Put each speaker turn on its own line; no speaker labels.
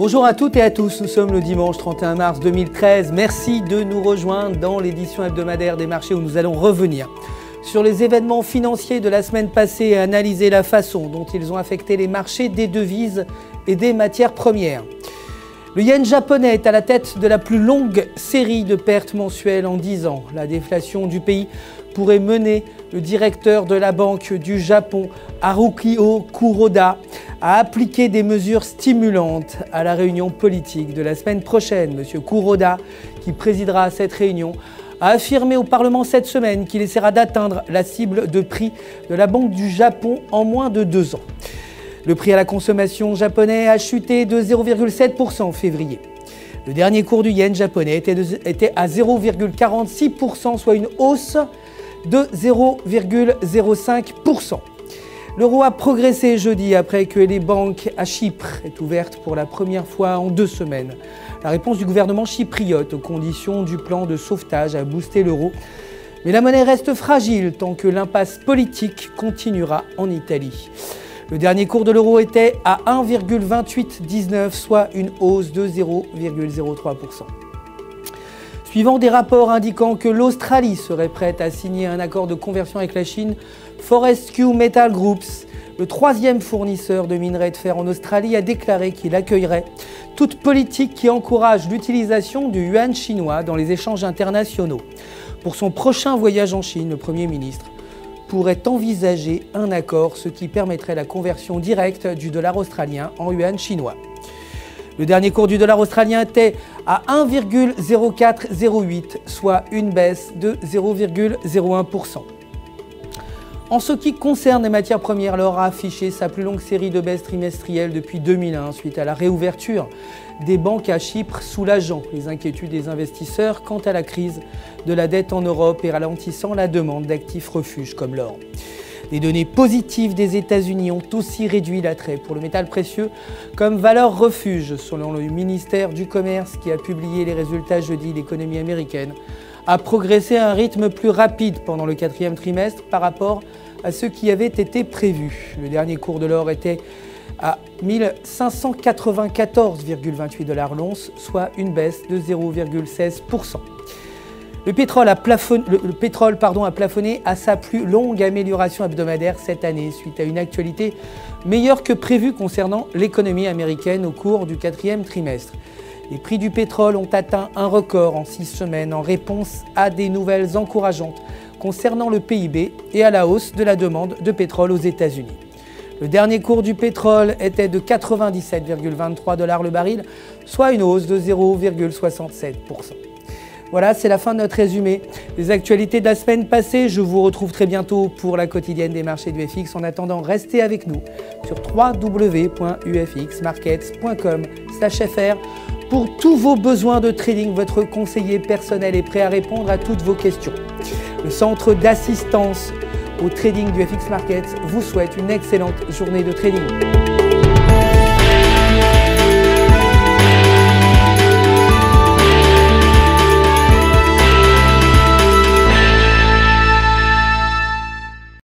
Bonjour à toutes et à tous, nous sommes le dimanche 31 mars 2013. Merci de nous rejoindre dans l'édition hebdomadaire des marchés où nous allons revenir sur les événements financiers de la semaine passée et analyser la façon dont ils ont affecté les marchés des devises et des matières premières. Le yen japonais est à la tête de la plus longue série de pertes mensuelles en 10 ans. La déflation du pays pourrait mener le directeur de la Banque du Japon, Haruhiko Kuroda, à appliquer des mesures stimulantes à la réunion politique de la semaine prochaine. M. Kuroda, qui présidera cette réunion, a affirmé au Parlement cette semaine qu'il essaiera d'atteindre la cible de prix de la Banque du Japon en moins de 2 ans. Le prix à la consommation japonais a chuté de 0,7% en février. Le dernier cours du yen japonais était à 0,46%, soit une hausse de 0,05%. L'euro a progressé jeudi après que les banques à Chypre aient ouvert pour la première fois en 2 semaines. La réponse du gouvernement chypriote aux conditions du plan de sauvetage a boosté l'euro. Mais la monnaie reste fragile tant que l'impasse politique continuera en Italie. Le dernier cours de l'euro était à 1,2819, soit une hausse de 0,03%. Suivant des rapports indiquant que l'Australie serait prête à signer un accord de conversion avec la Chine, Fortescue Metals Group, le 3e fournisseur de minerais de fer en Australie, a déclaré qu'il accueillerait toute politique qui encourage l'utilisation du yuan chinois dans les échanges internationaux. Pour son prochain voyage en Chine, le Premier ministre pourrait envisager un accord, ce qui permettrait la conversion directe du dollar australien en yuan chinois. Le dernier cours du dollar australien était à 1,0408, soit une baisse de 0,01%. En ce qui concerne les matières premières, l'or a affiché sa plus longue série de baisses trimestrielles depuis 2001, suite à la réouverture des banques à Chypre, soulageant les inquiétudes des investisseurs quant à la crise de la dette en Europe et ralentissant la demande d'actifs refuges comme l'or. Les données positives des États-Unis ont aussi réduit l'attrait pour le métal précieux comme valeur refuge. Selon le ministère du Commerce qui a publié les résultats jeudi, l'économie américaine a progressé à un rythme plus rapide pendant le 4e trimestre par rapport à ce qui avait été prévu. Le dernier cours de l'or était à 1594,28 $ l'once, soit une baisse de 0,16%. Le pétrole a plafonné à sa plus longue amélioration hebdomadaire cette année, suite à une actualité meilleure que prévue concernant l'économie américaine au cours du 4e trimestre. Les prix du pétrole ont atteint un record en 6 semaines en réponse à des nouvelles encourageantes concernant le PIB et à la hausse de la demande de pétrole aux États-Unis. Le dernier cours du pétrole était de 97,23 $ le baril, soit une hausse de 0,67%. Voilà, c'est la fin de notre résumé des actualités de la semaine passée. Je vous retrouve très bientôt pour la quotidienne des marchés du FX. En attendant, restez avec nous sur www.ufxmarkets.com/fr. Pour tous vos besoins de trading, votre conseiller personnel est prêt à répondre à toutes vos questions. Le centre d'assistance au trading du FX Markets vous souhaite une excellente journée de trading.